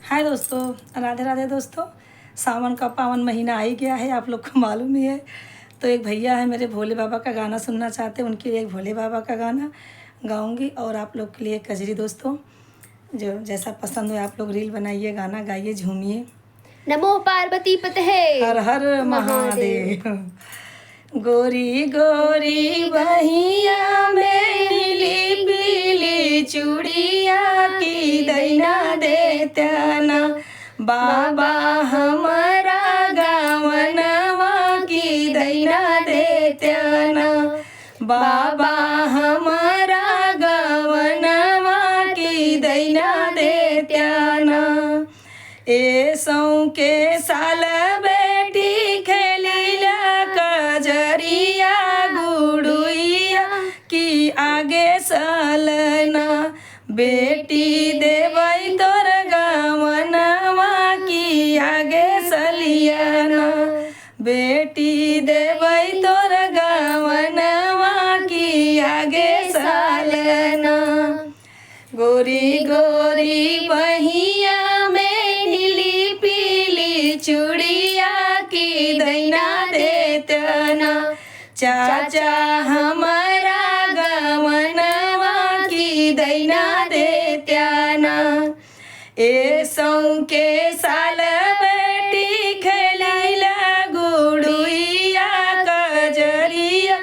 हाय दोस्तों, राधे राधे दोस्तों। सावन का पावन महीना आ ही गया है, आप लोग को मालूम ही है। तो एक भैया है मेरे, भोले बाबा का गाना सुनना चाहते हैं, उनके लिए एक भोले बाबा का गाना गाऊंगी और आप लोग के लिए एक कजरी। दोस्तों जो जैसा पसंद हो आप लोग रील बनाइए, गाना गाइए, झूमिए। नमो पार्वती पतहे हर हर महादेव। गोरी गोरी बहिया में नीली पीली चूड़िया की दैना देत्याना, बाबा हमारा गावनवा की दैना देत्याना, बाबा हमारा गावनवा की दैना देत्याना। ए सौ के साल बेटी खेलिला कजरिया गुड़ुइया की आगे सलना, बेटी देवई तोर गावनवा की आगे सलियाना, बेटी देवई तोर गावनवा की आगे सालना। गोरी गोरी बहिया में नीली पीली चूड़िया की दैना देतना, चाचा हमारा गवनवा की दैना देत्याना। ए सौ के साल बेटी खेलिला गुड़ुइया कजरिया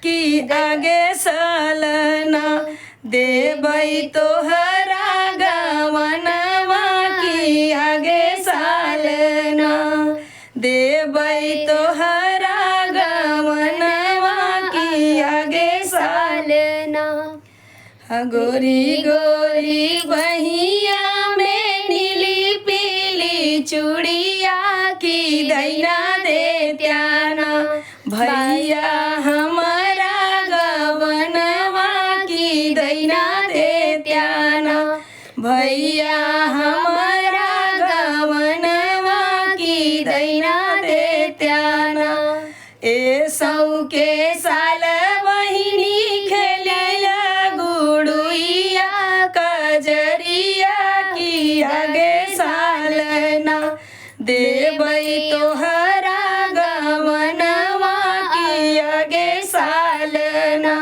की आगे सलना, देवई तोहरा गवनवा की आगे सालना, देवई तोहरा गवनवा की आगे सालना। गोरी गोरी बहिया में नीली पीली चूड़िया की दैना देत्याना, भैया हमारा गवनवा की दैना देत्याना, भैया हमारा गवनवा की दैना देत्याना। ए सौ के साल बहिनी खेलिला गुड़ुइया कजरिया की आगे सालना, देवई तोहरा गवनवा की आगे सालना,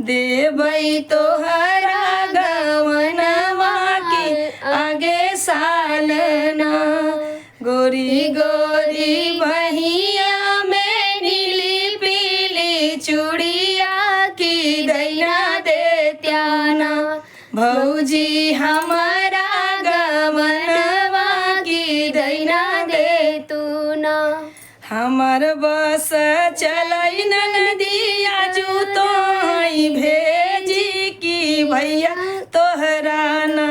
देवई तोहरा गवनवा की आगे सालना। गोरी गोरी बहिया में नीली पीली चूड़िया की दैना देत्याना, भौजी हमारा गवनवा की दैना देतुना। हमर बस चलई नदिया जू तो भेजी की भैया तोहराना,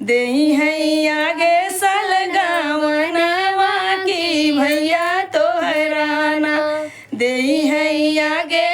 देही है आगे सल गवनवा की भैया तोहराना, देही है आगे